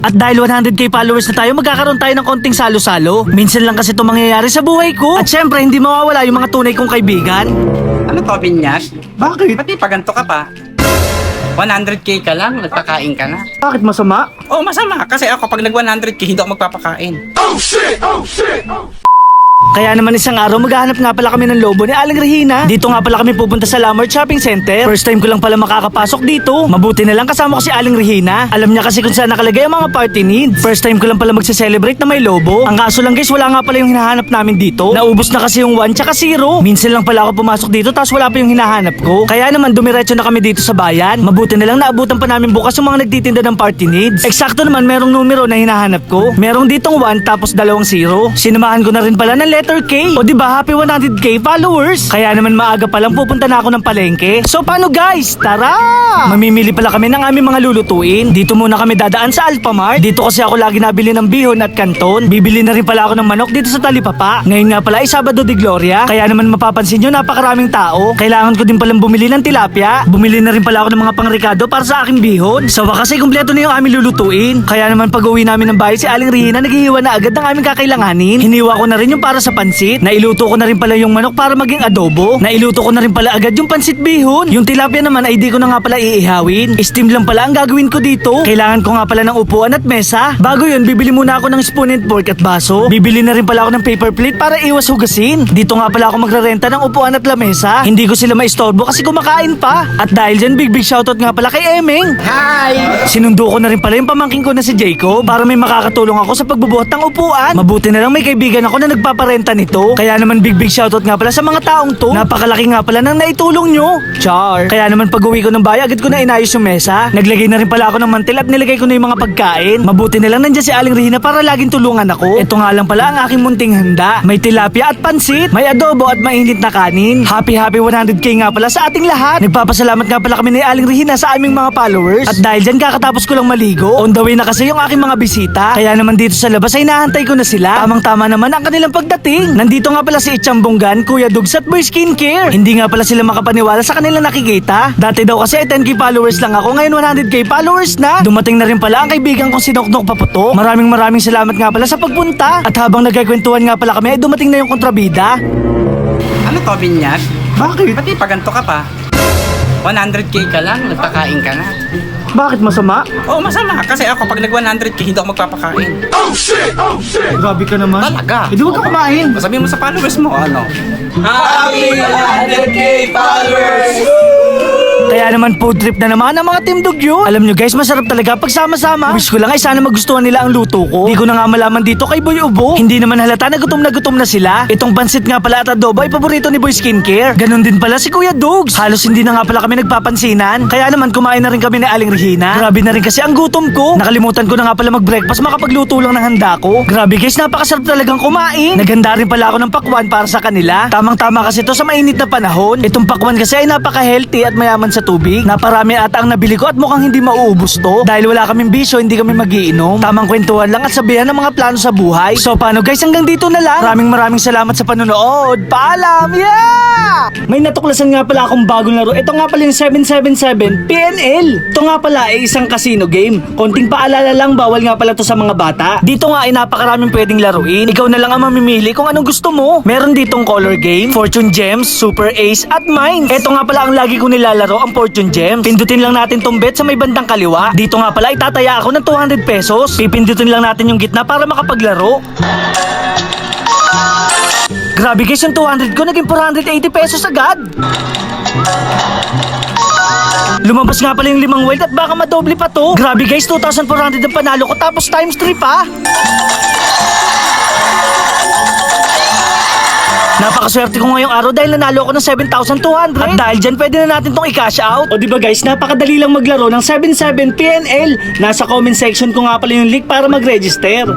At dahil 100k followers na tayo, magkakaroon tayo ng konting salo-salo. Minsan lang kasi ito mangyayari sa buhay ko. At syempre, hindi mawawala yung mga tunay kong kaibigan. Ano to, Binyag? Bakit? Pati paganto ka pa. 100k ka lang, nagpakain ka na. Bakit masama? Oh, masama. Kasi ako, pag nag 100k, hindi ako magpapakain. Kaya naman isang araw, maghahanap nga pala kami ng lobo ni Aling Regina. Dito nga pala kami pupunta sa Lamart Shopping Center. First time ko lang pala makakapasok dito. Mabuti na lang kasama ko si Aling Regina. Alam niya kasi kung saan nakalagay ang mga party needs. First time ko lang pala magse-celebrate na may lobo. Ang kaso lang guys, wala nga pala yung hinahanap namin dito. Naubos na kasi yung 1 tsaka 0. Minsan lang pala ako pumasok dito tapos wala pa yung hinahanap ko. Kaya naman dumiretso na kami dito sa bayan. Mabuti na lang naabutan pa namin bukas yung mga nagtitinda ng party needs. Eksakto naman merong numero na hinahanap ko. Merong ditong 1 tapos 2 0. Sinamahan ko na rin pala ng letter K. O diba happy 100k followers? Kaya naman maaga pa lang pupunta na ako ng palengke. So paano guys? Tara! Mamimili pala kami ng aming mga lulutuin. Dito muna kami dadaan sa Alphamart. Dito kasi ako lagi nabili ng bihon at kanton. Bibili na rin pala ako ng manok dito sa Talipapa. Ngayon nga pala ay Sabado de Gloria. Kaya naman mapapansin nyo napakaraming tao. Kailangan ko din palang bumili ng tilapia. Bumili na rin pala ako ng mga pangrikado para sa aking bihon. So kasi kumpleto na yung aming lulutuin. Kaya naman pag uwi namin ng bahay si Aling Regina naghihiwa na agad ng aming kakailanganin. Hiniwa ko na rin yung para sa pansit. Nailuto ko na rin pala yung manok para maging adobo. Nailuto ko na rin pala agad yung pansit bihon. Yung tilapia naman ay di ko na nga pala iihawin. Steam lang pala ang gagawin ko dito. Kailangan ko nga pala ng upuan at mesa. Bago yun, bibili muna ako ng spoon and fork at baso. Bibili na rin pala ako ng paper plate para iwas hugasin. Dito nga pala ako magrarenta ng upuan at lamesa. Hindi ko sila maistorbo kasi kumakain pa. At dahil dyan, big shoutout nga pala kay Emeng. Hi! Sinundo ko na rin pala yung pamangking ko na si Jacob para may makakatulong ako sa pagbubuhat ng upuan. Mabuti na lang may kaibigan ako na nagpaparenta nito. Kaya naman big shoutout nga pala sa mga taong to. Napakalaki nga pala ng naitulong nyo. Char. Kaya naman pag uwi ko ng bahay, agad ko na inayos yung mesa. Naglagay na rin pala ako ng mantel at nilagay ko na yung mga pagkain. Mabuti na lang nandiyan si Aling Regina para laging tulungan ako. Ito nga lang pala ang aking munting handa. May tilapia at pansit, may adobo at mainit na kanin. Happy 100k nga pala sa ating lahat. Nagpapasalamat nga pala kami ni Aling Regina sa aming mga followers. At dahil dyan kakatapos ko lang maligo, on the way na kasi yung aking mga bisita. Kaya naman dito sa labas ay nahantay ko na sila. Tamang-tama naman ang kanilang pagdating. Nandito nga pala si Itchambonggan, Kuya Dugs at Boy Skincare. Hindi nga pala sila makapaniwala sa kanilang nakikita. Dati daw kasi 10k followers lang ako, ngayon 100k followers na. Dumating na rin pala ang kaibigan kong si Noknok Paputo. Maraming salamat nga pala sa pagpunta. At habang nagkikwentuhan nga pala kami, ay dumating na yung kontrabida. Ano to, Binyag? Bakit? Pati paganto ka pa. 100k ka lang, nagpakain ka na. Bakit masama? Oh, masama. Kasi ako, pag nag 100k, hindi ako magpapakain. Grabe ka naman. Talaga. Hindi wag ka kumain. Sabihin mo sa followers mo, ano? Happy 100k followers! Kaya naman food trip na naman ang mga Team Dugyo. Alam nyo guys, masarap talaga pag sama-sama. Wish ko lang ay sana magustuhan nila ang luto ko. Di ko na nga malaman dito kay Boy Ubo. Hindi naman halata na gutom na sila. Itong pansit nga pala at adobo ay paborito ni Boy Skincare. Ganon din pala si Kuya Dugs. Halos hindi na nga pala kami nagpapansinan. Kaya naman kumain na rin kami ni Aling Regina. Grabe na rin kasi ang gutom ko. Nakalimutan ko na nga pala mag-breakfast makapagluto lang ng handa ko. Grabe guys, napakasarap talagang kumain. Naghanda rin pala ako ng pakwan para sa kanila. Tamang-tama kasi to sa mainit na panahon. Itong pakwan kasi ay napaka-healthy at mayaman sa tubig. Naparami ata ang nabili ko at mukhang hindi mauubos to. Dahil wala kaming bisyo, hindi kami magiinom. Tamang kwentuhan lang at sabihan ng mga plano sa buhay. So paano guys, hanggang dito na lang. Maraming salamat sa panonood. Paalam! Yeah! May natuklasan nga pala akong bagong laro. Ito nga pala yung 777 PNL. Ito nga pala ay isang casino game. Konting paalala lang, bawal nga pala to sa mga bata. Dito nga ay napakaraming pwedeng laruin. Ikaw na lang ang mamimili kung anong gusto mo. Meron ditong color game, fortune gems, super ace at mines. Ito nga pala ang lagi ko nilalaro, ang fortune gems. Pindutin lang natin tong bet sa may bandang kaliwa. Dito nga pala itataya ako ng 200 pesos. Pipindutin lang natin yung gitna para makapaglaro. Grabe guys, yung 200 ko naging 480 pesos agad. Lumabas nga pala yung 5 wild at baka madoble pa to. Grabe guys, 2,400 ang panalo ko tapos times 3 pa. Napakaswerte ko ngayong araw dahil nanalo ako ng 7,200. At dahil dyan, pwede na natin tong i-cash out. O diba guys, napakadali lang maglaro ng 77 PNL. Nasa comment section ko nga pala yung link para mag-register.